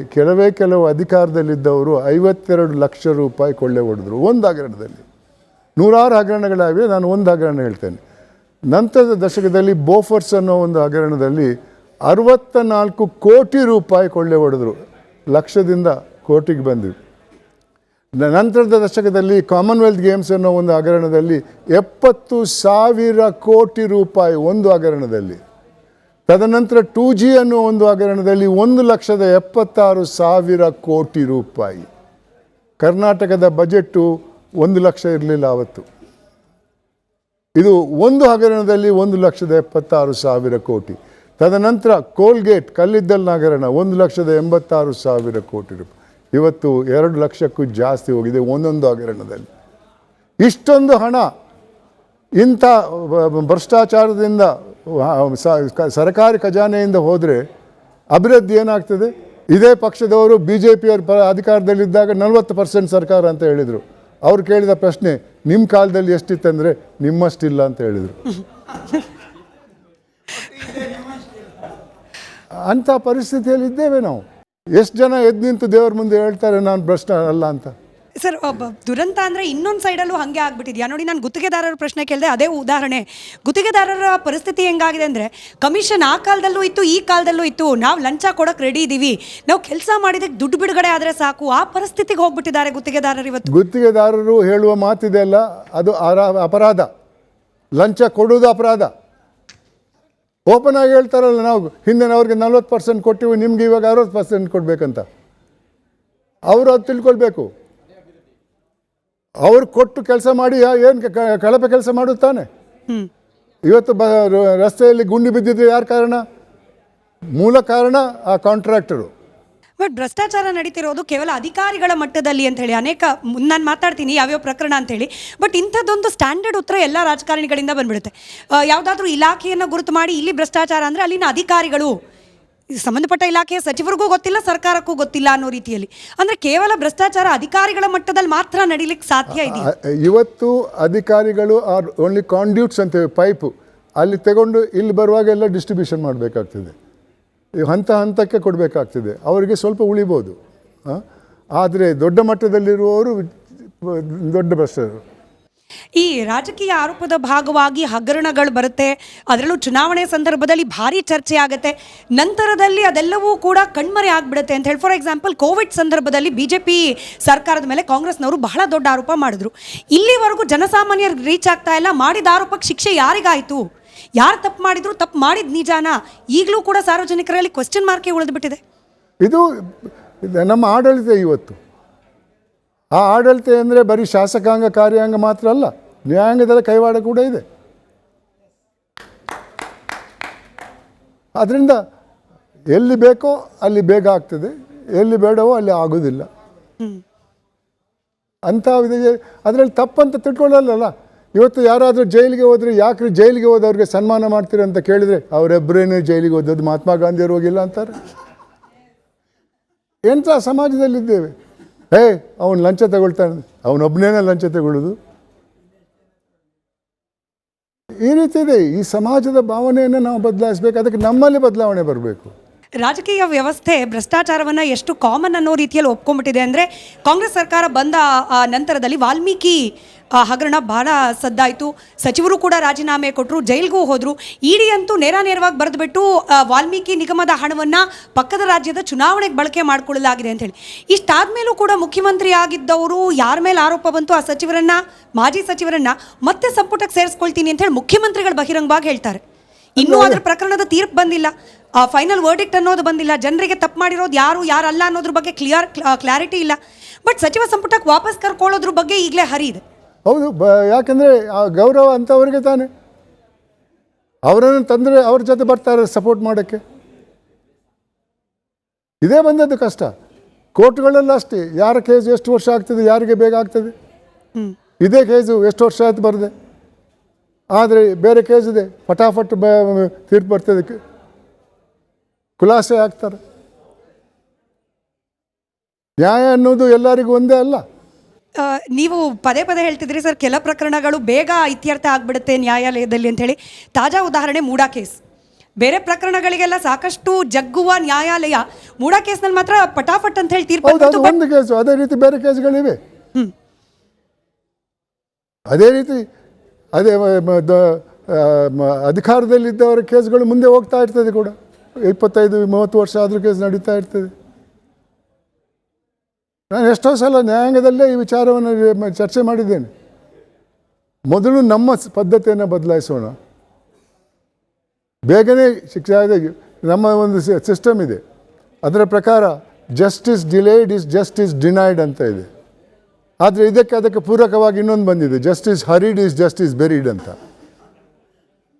ಕೆಲವು ಅಧಿಕಾರದಲ್ಲಿದ್ದವರು 52 ಲಕ್ಷ ರೂಪಾಯಿ ಕೊಳ್ಳೆ ಹೊಡೆದ್ರು ಒಂದು ಹಗರಣದಲ್ಲಿ. 100 ಹಗರಣಗಳಾಗಿವೆ, ನಾನು ಒಂದು ಹಗರಣ ಹೇಳ್ತೇನೆ. ನಂತರದ ದಶಕದಲ್ಲಿ ಬೋಫರ್ಸ್ ಅನ್ನೋ ಒಂದು ಹಗರಣದಲ್ಲಿ 64 ಕೋಟಿ ರೂಪಾಯಿ ಕೊಳ್ಳೆ ಹೊಡೆದ್ರು, ಲಕ್ಷದಿಂದ ಕೋಟಿಗೆ ಬಂದಿವೆ. ನಂತರದ ದಶಕದಲ್ಲಿ ಕಾಮನ್ವೆಲ್ತ್ ಗೇಮ್ಸ್ ಅನ್ನೋ ಒಂದು ಹಗರಣದಲ್ಲಿ 70,000 ಕೋಟಿ ರೂಪಾಯಿ ಒಂದು ಹಗರಣದಲ್ಲಿ. ತದನಂತರ 2G ಅನ್ನೋ ಒಂದು ಹಗರಣದಲ್ಲಿ 1,76,000 ಕೋಟಿ ರೂಪಾಯಿ. ಕರ್ನಾಟಕದ ಬಜೆಟ್ಟು 1 ಲಕ್ಷ ಇರಲಿಲ್ಲ ಆವತ್ತು. ಇದು ಒಂದು ಹಗರಣದಲ್ಲಿ 1,76,000 ಕೋಟಿ. ತದನಂತರ ಕೋಲ್ಗೇಟ್ ಕಲ್ಲಿದ್ದಲ್ ಹಗರಣ 1,86,000 ಕೋಟಿ ರೂಪಾಯಿ. ಇವತ್ತು 2 ಲಕ್ಷಕ್ಕೂ ಜಾಸ್ತಿ ಹೋಗಿದೆ ಒಂದೊಂದು ಹಗರಣದಲ್ಲಿ. ಇಷ್ಟೊಂದು ಹಣ ಇಂಥ ಭ್ರಷ್ಟಾಚಾರದಿಂದ ಸರ್ಕಾರಿ ಖಜಾನೆಯಿಂದ ಹೋದರೆ ಅಭಿವೃದ್ಧಿ ಏನಾಗ್ತದೆ? ಇದೇ ಪಕ್ಷದವರು BJPಯವ್ರ ಅಧಿಕಾರದಲ್ಲಿದ್ದಾಗ 40% ಸರ್ಕಾರ ಅಂತ ಹೇಳಿದರು. ಅವ್ರು ಕೇಳಿದ ಪ್ರಶ್ನೆ, ನಿಮ್ಮ ಕಾಲದಲ್ಲಿ ಎಷ್ಟಿತ್ತಂದರೆ ನಿಮ್ಮಷ್ಟಿಲ್ಲ ಅಂತ ಹೇಳಿದರು. ಅಂಥ ಪರಿಸ್ಥಿತಿಯಲ್ಲಿ ಇದ್ದೇವೆ ನಾವು. ಎಷ್ಟು ಜನ ಎದ್ದು ನಿಂತು ದೇವ್ರ ಮುಂದೆ ಹೇಳ್ತಾರೆ ನಾನು ಭ್ರಷ್ಟ ಅಲ್ಲ ಅಂತ? ಸರ್ ದುರಂತ ಅಂದರೆ ಇನ್ನೊಂದು ಸೈಡಲ್ಲೂ ಹಾಗೆ ಆಗ್ಬಿಟ್ಟಿದ್ಯಾ ನೋಡಿ. ನಾನು ಗುತ್ತಿಗೆದಾರರ ಪ್ರಶ್ನೆ ಕೇಳಿದೆ, ಅದೇ ಉದಾಹರಣೆ. ಗುತ್ತಿಗೆದಾರರ ಪರಿಸ್ಥಿತಿ ಹೆಂಗಾಗಿದೆ ಅಂದರೆ ಕಮಿಷನ್ ಆ ಕಾಲದಲ್ಲೂ ಇತ್ತು, ಈ ಕಾಲದಲ್ಲೂ ಇತ್ತು. ನಾವು ಲಂಚ ಕೊಡೋಕೆ ರೆಡಿ ಇದ್ದೀವಿ, ನಾವು ಕೆಲಸ ಮಾಡಿದಕ್ಕೆ ದುಡ್ಡು ಬಿಡುಗಡೆ ಆದರೆ ಸಾಕು, ಆ ಪರಿಸ್ಥಿತಿಗೆ ಹೋಗ್ಬಿಟ್ಟಿದ್ದಾರೆ ಗುತ್ತಿಗೆದಾರರು ಇವತ್ತು. ಗುತ್ತಿಗೆದಾರರು ಹೇಳುವ ಮಾತಿದೆ ಅಲ್ಲ, ಅದು ಅಪರಾಧ. ಲಂಚ ಕೊಡುವುದು ಅಪರಾಧ. ಓಪನ್ ಆಗಿ ಹೇಳ್ತಾರಲ್ಲ, ನಾವು ಹಿಂದಿನವ್ರಿಗೆ 40% ಕೊಟ್ಟಿವಿ, ನಿಮ್ಗೆ ಇವಾಗ 60% ಕೊಡಬೇಕಂತ. ಅವರು ಅದು ತಿಳ್ಕೊಳ್ಬೇಕು. ಅವ್ರು ಕೊಟ್ಟು ಕೆಲಸ ಮಾಡಿ ಏನು ಕಳಪೆ ಕೆಲಸ ಮಾಡುತ್ತಾನೆ. ಇವತ್ತು ರಸ್ತೆಯಲ್ಲಿ ಗುಂಡಿ ಬಿದ್ದಿದ್ರೆ ಯಾರು ಕಾರಣ? ಮೂಲ ಕಾರಣ ಆ ಕಾಂಟ್ರಾಕ್ಟರು. ಬಟ್ ಭ್ರಷ್ಟಾಚಾರ ನಡೀತಿರೋದು ಕೇವಲ ಅಧಿಕಾರಿಗಳ ಮಟ್ಟದಲ್ಲಿ ಅಂತ ಹೇಳಿ ಅನೇಕ ನಾನು ಮಾತಾಡ್ತೀನಿ ಯಾವ್ಯಾವ ಪ್ರಕರಣ ಅಂತೇಳಿ. ಬಟ್ ಇಂಥದ್ದೊಂದು ಸ್ಟ್ಯಾಂಡರ್ಡ್ ಉತ್ತರ ಎಲ್ಲ ರಾಜಕಾರಣಿಗಳಿಂದ ಬಂದ್ಬಿಡುತ್ತೆ. ಯಾವುದಾದ್ರೂ ಇಲಾಖೆಯನ್ನು ಗುರುತು ಮಾಡಿ ಇಲ್ಲಿ ಭ್ರಷ್ಟಾಚಾರ ಅಂದರೆ ಅಲ್ಲಿನ ಅಧಿಕಾರಿಗಳು, ಸಂಬಂಧಪಟ್ಟ ಇಲಾಖೆಯ ಸಚಿವರಿಗೂ ಗೊತ್ತಿಲ್ಲ, ಸರ್ಕಾರಕ್ಕೂ ಗೊತ್ತಿಲ್ಲ ಅನ್ನೋ ರೀತಿಯಲ್ಲಿ. ಅಂದರೆ ಕೇವಲ ಭ್ರಷ್ಟಾಚಾರ ಅಧಿಕಾರಿಗಳ ಮಟ್ಟದಲ್ಲಿ ಮಾತ್ರ ನಡೀಲಿಕ್ಕೆ ಸಾಧ್ಯ ಇದೆ. ಇವತ್ತು ಅಧಿಕಾರಿಗಳು ಆರ್ ಓನ್ಲಿ ಕಾಂಡ್ಯೂಟ್ಸ್ ಅಂತೇವೆ, ಪೈಪು. ಅಲ್ಲಿ ತಗೊಂಡು ಇಲ್ಲಿ ಬರುವಾಗ ಎಲ್ಲ ಡಿಸ್ಟ್ರಿಬ್ಯೂಷನ್ ಮಾಡಬೇಕಾಗ್ತದೆ, ಹಂತ ಹಂತಕ್ಕೆ ಕೊಡಬೇಕಾಗ್ತದೆ. ಅವರಿಗೆ ಸ್ವಲ್ಪ ಉಳಿಬೋದು. ಆದರೆ ದೊಡ್ಡ ಮಟ್ಟದಲ್ಲಿರುವವರು ದೊಡ್ಡ ಭ್ರಷ್ಟರು. ಈ ರಾಜಕೀಯ ಆರೋಪದ ಭಾಗವಾಗಿ ಹಗರಣಗಳು ಬರುತ್ತೆ, ಅದರಲ್ಲೂ ಚುನಾವಣೆ ಸಂದರ್ಭದಲ್ಲಿ ಭಾರಿ ಚರ್ಚೆ ಆಗುತ್ತೆ, ನಂತರದಲ್ಲಿ ಅದೆಲ್ಲವೂ ಕೂಡ ಕಣ್ಮರೆ ಆಗಿಬಿಡುತ್ತೆ ಅಂತ ಹೇಳಿ. ಫಾರ್ ಎಕ್ಸಾಂಪಲ್ ಕೋವಿಡ್ ಸಂದರ್ಭದಲ್ಲಿ BJP ಸರ್ಕಾರದ ಮೇಲೆ ಕಾಂಗ್ರೆಸ್ನವರು ಬಹಳ ದೊಡ್ಡ ಆರೋಪ ಮಾಡಿದ್ರು. ಇಲ್ಲಿವರೆಗೂ ಜನಸಾಮಾನ್ಯರಿಗೆ ರೀಚ್ ಆಗ್ತಾ ಇಲ್ಲ. ಮಾಡಿದ ಆರೋಪಕ್ಕೆ ಶಿಕ್ಷೆ ಯಾರಿಗಾಯಿತು? ಯಾರು ತಪ್ಪು ಮಾಡಿದ್ರು? ತಪ್ಪು ಮಾಡಿದ ನಿಜಾನ? ಈಗಲೂ ಕೂಡ ಸಾರ್ವಜನಿಕರಲ್ಲಿ ಕ್ವೆಶ್ಚನ್ ಮಾರ್ಕೇ ಉಳಿದುಬಿಟ್ಟಿದೆ. ಇದು ನಮ್ಮ ಆಡಳಿತ. ಇವತ್ತು ಆ ಆಡಳಿತ ಅಂದರೆ ಬರೀ ಶಾಸಕಾಂಗ ಕಾರ್ಯಾಂಗ ಮಾತ್ರ ಅಲ್ಲ, ನ್ಯಾಯಾಂಗದ ಕೈವಾಡ ಕೂಡ ಇದೆ. ಅದರಿಂದ ಎಲ್ಲಿ ಬೇಕೋ ಅಲ್ಲಿ ಬೇಗ ಆಗ್ತದೆ, ಎಲ್ಲಿ ಬೇಡವೋ ಅಲ್ಲಿ ಆಗೋದಿಲ್ಲ ಅಂತ ಇದೆ. ಅದರಲ್ಲಿ ತಪ್ಪಂತ ತಿಳ್ಕೊಳ್ಳಲ್ಲ. ಇವತ್ತು ಯಾರಾದರೂ ಜೈಲಿಗೆ ಹೋದರೆ, ಯಾಕ್ರಿ ಜೈಲಿಗೆ ಹೋದವ್ರಿಗೆ ಸನ್ಮಾನ ಮಾಡ್ತೀರಿ ಅಂತ ಕೇಳಿದರೆ, ಅವರೆಬ್ಬರೇನೇ ಜೈಲಿಗೆ ಹೋದದ್ದು, ಮಹಾತ್ಮ ಗಾಂಧಿಯವರು ಹೋಗಿಲ್ಲ ಅಂತಾರೆ. ಎಂಥ ಸಮಾಜದಲ್ಲಿದ್ದೇವೆ? ಅವನು ಲಂಚ ತಗೊಳ್ತಾನೆ, ಅವನೊಬ್ಬನೇನೆ ಲಂಚ ತಗೊಳ್ಳೋದು, ಈ ರೀತಿ ಇದೆ. ಈ ಸಮಾಜದ ಭಾವನೆಯನ್ನು ನಾವು ಬದಲಾಯಿಸಬೇಕು. ಅದಕ್ಕೆ ನಮ್ಮಲ್ಲಿ ಬದಲಾವಣೆ ಬರಬೇಕು. ರಾಜಕೀಯ ವ್ಯವಸ್ಥೆ ಭ್ರಷ್ಟಾಚಾರವನ್ನು ಎಷ್ಟು ಕಾಮನ್ ಅನ್ನೋ ರೀತಿಯಲ್ಲಿ ಒಪ್ಕೊಂಡ್ಬಿಟ್ಟಿದೆ ಅಂದರೆ, ಕಾಂಗ್ರೆಸ್ ಸರ್ಕಾರ ಬಂದ ನಂತರದಲ್ಲಿ ವಾಲ್ಮೀಕಿ ಹಗರಣ ಬಹಳ ಸದ್ದಾಯಿತು. ಸಚಿವರು ಕೂಡ ರಾಜೀನಾಮೆ ಕೊಟ್ಟರು, ಜೈಲಿಗೂ ಹೋದರು. ಇಡಿ ಅಂತೂ ನೇರವಾಗಿ ಬರೆದುಬಿಟ್ಟು ವಾಲ್ಮೀಕಿ ನಿಗಮದ ಹಣವನ್ನು ಪಕ್ಕದ ರಾಜ್ಯದ ಚುನಾವಣೆಗೆ ಬಳಕೆ ಮಾಡಿಕೊಳ್ಳಲಾಗಿದೆ ಅಂತೇಳಿ. ಇಷ್ಟಾದಮೇಲೂ ಕೂಡ ಮುಖ್ಯಮಂತ್ರಿ ಆಗಿದ್ದವರು ಯಾರ ಮೇಲೆ ಆರೋಪ ಬಂತು ಆ ಸಚಿವರನ್ನು, ಮಾಜಿ ಸಚಿವರನ್ನು ಮತ್ತೆ ಸಂಪುಟಕ್ಕೆ ಸೇರಿಸ್ಕೊಳ್ತೀನಿ ಅಂತೇಳಿ ಮುಖ್ಯಮಂತ್ರಿಗಳು ಬಹಿರಂಗವಾಗಿ ಹೇಳ್ತಾರೆ. ಇನ್ನೂ ಅದರ ಪ್ರಕರಣದ ತೀರ್ಪು ಬಂದಿಲ್ಲ, ಫೈನಲ್ ವರ್ಡಿಕ್ಟ್ ಅನ್ನೋದು ಬಂದಿಲ್ಲ. ಜನರಿಗೆ ತಪ್ಪು ಮಾಡಿರೋದು ಯಾರಲ್ಲ ಅನ್ನೋದ್ರ ಬಗ್ಗೆ ಕ್ಲಾರಿಟಿ ಇಲ್ಲ. ಬಟ್ ಸಚಿವ ಸಂಪುಟಕ್ಕೆ ವಾಪಸ್ ಕರ್ಕೊಳ್ಳೋದ್ರ ಬಗ್ಗೆ ಈಗಲೇ ಹರಿ ಇದೆ. ಹೌದು, ಯಾಕೆಂದರೆ ಆ ಗೌರವ ಅಂಥವ್ರಿಗೆ ತಾನೆ. ಅವರನ್ನು ತಂದರೆ ಅವ್ರ ಜೊತೆ ಬರ್ತಾರೆ ಸಪೋರ್ಟ್ ಮಾಡೋಕ್ಕೆ. ಇದೇ ಬಂದದ್ದು ಕಷ್ಟ. ಕೋರ್ಟ್ಗಳೆಲ್ಲ ಅಷ್ಟೇ, ಯಾರ ಕೇಸು ಎಷ್ಟು ವರ್ಷ ಆಗ್ತದೆ, ಯಾರಿಗೆ ಬೇಗ ಆಗ್ತದೆ. ಇದೇ ಕೇಸು ಎಷ್ಟು ವರ್ಷ ಆಯ್ತು ಬರದೆ. ಆದರೆ ಬೇರೆ ಕೇಸ್ ಇದೆ, ಫಟಾಫಟ್ ತೀರ್ಪು ಬರ್ತದೆ, ಖುಲಾಸೆ ಆಗ್ತಾರೆ. ನ್ಯಾಯ ಅನ್ನೋದು ಎಲ್ಲರಿಗೂ ಒಂದೇ ಅಲ್ಲ. ನೀವು ಪದೇ ಹೇಳ್ತಿದ್ರಿ ಸರ್, ಕೆಲ ಪ್ರಕರಣಗಳು ಬೇಗ ಇತ್ಯರ್ಥ ಆಗ್ಬಿಡುತ್ತೆ ನ್ಯಾಯಾಲಯದಲ್ಲಿ ಅಂತ ಹೇಳಿ. ತಾಜಾ ಉದಾಹರಣೆ ಮೂಡಾ ಕೇಸ್. ಬೇರೆ ಪ್ರಕರಣಗಳಿಗೆಲ್ಲ ಸಾಕಷ್ಟು ಜಗ್ಗುವ ನ್ಯಾಯಾಲಯ, ಮೂಡಾ ಕೇಸ್ನಲ್ಲಿ ಮಾತ್ರ ಪಟಾಫಟ್ ಅಂತ ಹೇಳಿ ತೀರ್ಪು. ಒಂದು ಕೇಸು, ಅದೇ ರೀತಿ ಬೇರೆ ಕೇಸ್ಗಳಿವೆ. ಅದೇ ರೀತಿ ಅದೇ ಅಧಿಕಾರದಲ್ಲಿದ್ದವರ ಕೇಸ್ಗಳು ಮುಂದೆ ಹೋಗ್ತಾ ಇರ್ತದೆ ಕೂಡ. 25-30 ವರ್ಷ ಆದರೂ ಕೇಸ್ ನಡೀತಾ ಇರ್ತದೆ. ನಾನು ಎಷ್ಟೋ ಸಲ ನ್ಯಾಯಾಂಗದಲ್ಲೇ ಈ ವಿಚಾರವನ್ನು ಚರ್ಚೆ ಮಾಡಿದ್ದೇನೆ. ಮೊದಲು ನಮ್ಮ ಪದ್ಧತಿಯನ್ನು ಬದಲಾಯಿಸೋಣ, ಬೇಗನೆ ಶಿಕ್ಷೆ ಆಗಿ. ನಮ್ಮ ಒಂದು ಸಿಸ್ಟಮ್ ಇದೆ, ಅದರ ಪ್ರಕಾರ justice delayed is justice denied ಅಂತ ಇದೆ. ಆದರೆ ಅದಕ್ಕೆ ಪೂರಕವಾಗಿ ಇನ್ನೊಂದು ಬಂದಿದೆ, ಜಸ್ಟಿಸ್ ಹರಿಡ್ ಇಸ್ ಜಸ್ಟಿಸ್ ಬೆರಿಡ್ ಅಂತ.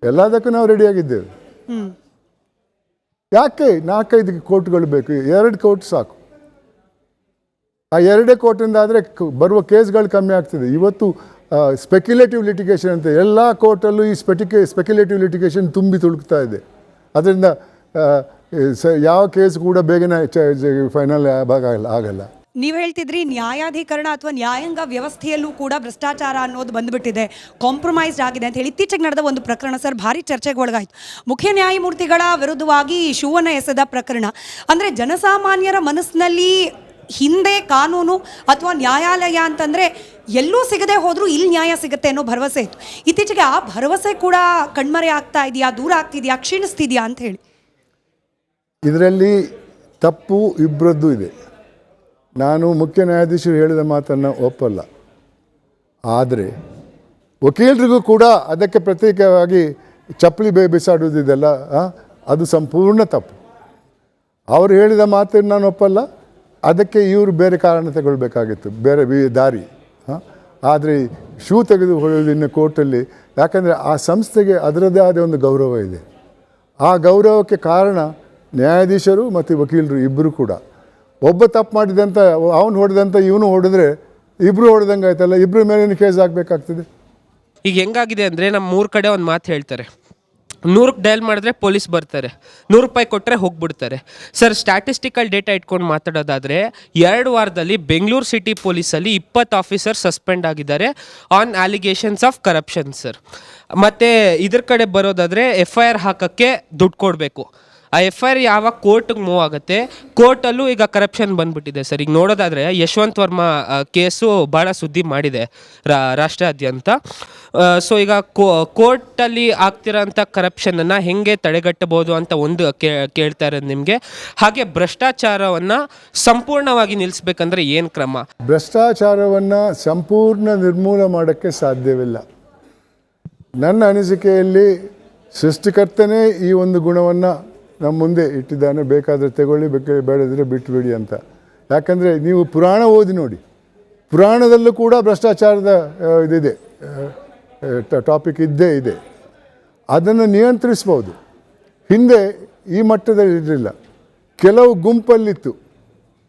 ಎಲ್ಲದಕ್ಕೂ ನಾವು ರೆಡಿಯಾಗಿದ್ದೇವೆ. ಯಾಕೆ 4-5 ಕೋರ್ಟ್ಗಳು ಬೇಕು? 2 ಕೋರ್ಟ್ ಸಾಕು. ಆ 2 ಕೋರ್ಟಿಂದ ಆದರೆ ಬರುವ ಕೇಸ್ಗಳು ಕಮ್ಮಿ ಆಗ್ತದೆ. ಇವತ್ತು ಸ್ಪೆಕ್ಯುಲೇಟಿವ್ ಲಿಟಿಗೇಷನ್ ಅಂತ ಎಲ್ಲ ಕೋರ್ಟಲ್ಲೂ ಈ ಸ್ಪೆಕ್ಯುಲೇಟಿವ್ ಲಿಟಿಗೇಷನ್ ತುಂಬಿ ತುಳುಕ್ತಾ ಇದೆ. ಅದರಿಂದ ಯಾವ ಕೇಸ್ ಕೂಡ ಬೇಗನೆ ಫೈನಲ್ ಆಗಲ್ಲ. ನೀವು ಹೇಳ್ತಿದ್ರಿ ನ್ಯಾಯಾಧೀಕರಣ ಅಥವಾ ನ್ಯಾಯಾಂಗ ವ್ಯವಸ್ಥೆಯಲ್ಲೂ ಕೂಡ ಭ್ರಷ್ಟಾಚಾರ ಅನ್ನೋದು ಬಂದುಬಿಟ್ಟಿದೆ, ಕಾಂಪ್ರಮೈಸ್ಡ್ ಆಗಿದೆ ಅಂತ ಹೇಳಿ ಇತ್ತೀಚೆಗೆ ನಡೆದ ಒಂದು ಪ್ರಕರಣ ಸರ್ ಭಾರಿ ಚರ್ಚೆಗೆ ಒಳಗಾಯಿತು. ಮುಖ್ಯ ನ್ಯಾಯಮೂರ್ತಿಗಳ ವಿರುದ್ಧವಾಗಿ ಶೂವನ್ನು ಎಸೆದ ಪ್ರಕರಣ. ಅಂದರೆ ಜನಸಾಮಾನ್ಯರ ಮನಸ್ಸಿನಲ್ಲಿ ಹಿಂದೆ ಕಾನೂನು ಅಥವಾ ನ್ಯಾಯಾಲಯ ಅಂತಂದರೆ ಎಲ್ಲೂ ಸಿಗದೆ ಹೋದರೂ ಇಲ್ಲಿ ನ್ಯಾಯ ಸಿಗುತ್ತೆ ಅನ್ನೋ ಭರವಸೆ ಇತ್ತು. ಇತ್ತೀಚೆಗೆ ಆ ಭರವಸೆ ಕೂಡ ಕಣ್ಮರೆ ಆಗ್ತಾ ಇದೆಯಾ, ದೂರ ಆಗ್ತಿದೆಯಾ, ಕ್ಷೀಣಿಸ್ತಿದೆಯಾ ಅಂತ ಹೇಳಿ? ಇದರಲ್ಲಿ ತಪ್ಪು ಇಬ್ಬರದ್ದು ಇದೆ. ನಾನು ಮುಖ್ಯ ನ್ಯಾಯಾಧೀಶರು ಹೇಳಿದ ಮಾತನ್ನು ಒಪ್ಪಲ್ಲ. ಆದರೆ ವಕೀಲರಿಗೂ ಕೂಡ ಅದಕ್ಕೆ ಪ್ರತ್ಯೇಕವಾಗಿ ಚಪ್ಪಲಿ ಬಿಸಾಡುವುದಿದೆಲ್ಲ ಅದು ಸಂಪೂರ್ಣ ತಪ್ಪು. ಅವರು ಹೇಳಿದ ಮಾತನ್ನು ನಾನು ಒಪ್ಪಲ್ಲ. ಅದಕ್ಕೆ ಇವರು ಬೇರೆ ಕಾರಣ ತಗೊಳ್ಬೇಕಾಗಿತ್ತು, ಬೇರೆ ದಾರಿ. ಆದರೆ ಶೂ ತೆಗೆದು ಹೊಡೆಯೋದು ಇನ್ನು ಕೋರ್ಟಲ್ಲಿ, ಯಾಕಂದರೆ ಆ ಸಂಸ್ಥೆಗೆ ಅದರದ್ದೇ ಆದ ಒಂದು ಗೌರವ ಇದೆ. ಆ ಗೌರವಕ್ಕೆ ಕಾರಣ ನ್ಯಾಯಾಧೀಶರು ಮತ್ತು ವಕೀಲರು ಇಬ್ಬರು ಕೂಡ. ಒಬ್ಬ ತಪ್ಪು ಮಾಡಿದಂಥ ಅವನು ಹೊಡೆದಂಥ ಇವನು ಹೊಡೆದ್ರೆ ಇಬ್ಬರು ಹೊಡೆದಂಗೆ ಆಯ್ತಲ್ಲ, ಇಬ್ಬರ ಮೇಲೆ ಕೇಸ್ ಆಗಬೇಕಾಗ್ತದೆ. ಈಗ ಹೆಂಗಾಗಿದೆ ಅಂದರೆ ನಮ್ಮ 3 ಕಡೆ ಒಂದು ಮಾತು ಹೇಳ್ತಾರೆ, 100ಕ್ಕೆ ಡಯಲ್ ಮಾಡಿದ್ರೆ ಪೊಲೀಸ್ ಬರ್ತಾರೆ, 100 ರೂಪಾಯಿ ಕೊಟ್ಟರೆ ಹೋಗ್ಬಿಡ್ತಾರೆ. ಸರ್, ಸ್ಟ್ಯಾಟಿಸ್ಟಿಕಲ್ ಡೇಟಾ ಇಟ್ಕೊಂಡು ಮಾತಾಡೋದಾದರೆ 2 ವಾರದಲ್ಲಿ ಬೆಂಗಳೂರು ಸಿಟಿ ಪೊಲೀಸಲ್ಲಿ 20 ಆಫೀಸರ್ ಸಸ್ಪೆಂಡ್ ಆಗಿದ್ದಾರೆ on allegations of corruption sir. ಮತ್ತು ಇದ್ರ ಕಡೆ ಬರೋದಾದರೆ FIR ಹಾಕೋಕ್ಕೆ ದುಡ್ಡು ಕೊಡಬೇಕು. ಆ FIR ಯಾವಾಗ ಕೋರ್ಟಿಗೆ ಮೂವ್ ಆಗುತ್ತೆ, ಕೋರ್ಟಲ್ಲೂ ಈಗ ಕರಪ್ಷನ್ ಬಂದ್ಬಿಟ್ಟಿದೆ ಸರ್. ಈಗ ನೋಡೋದಾದರೆ ಯಶವಂತ್ ವರ್ಮಾ ಕೇಸು ಭಾಳ ಸುದ್ದಿ ಮಾಡಿದೆ ರಾಷ್ಟ್ರಾದ್ಯಂತ. ಸೊ ಈಗ ಕೋರ್ಟಲ್ಲಿ ಆಗ್ತಿರೋಂಥ ಕರಪ್ಷನನ್ನು ಹೇಗೆ ತಡೆಗಟ್ಟಬೋದು ಅಂತ ಒಂದು ಕೇಳ್ತಾ ಇರೋದು ನಿಮಗೆ. ಹಾಗೆ ಭ್ರಷ್ಟಾಚಾರವನ್ನು ಸಂಪೂರ್ಣವಾಗಿ ನಿಲ್ಲಿಸ್ಬೇಕಂದ್ರೆ ಏನು ಕ್ರಮ? ಭ್ರಷ್ಟಾಚಾರವನ್ನು ಸಂಪೂರ್ಣ ನಿರ್ಮೂಲ ಮಾಡೋಕ್ಕೆ ಸಾಧ್ಯವಿಲ್ಲ. ನನ್ನ ಅನಿಸಿಕೆಯಲ್ಲಿ ಸೃಷ್ಟಿಕರ್ತನೇ ಈ ಒಂದು ಗುಣವನ್ನು ನಮ್ಮ ಮುಂದೆ ಇಟ್ಟಿದ್ದಾನೆ. ಬೇಕಾದರೆ ತಗೊಳ್ಳಿ, ಬೇಡದಿದ್ರೆ ಬಿಟ್ಟುಬಿಡಿ ಅಂತ. ಯಾಕಂದರೆ ನೀವು ಪುರಾಣ ಓದಿ ನೋಡಿ, ಪುರಾಣದಲ್ಲೂ ಕೂಡ ಭ್ರಷ್ಟಾಚಾರದ ಇದಿದೆ, ಟಾಪಿಕ್ ಇದ್ದೇ ಇದೆ. ಅದನ್ನು ನಿಯಂತ್ರಿಸ್ಬೋದು. ಹಿಂದೆ ಈ ಮಟ್ಟದಲ್ಲಿ ಇರಲಿಲ್ಲ, ಕೆಲವು ಗುಂಪಲ್ಲಿತ್ತು.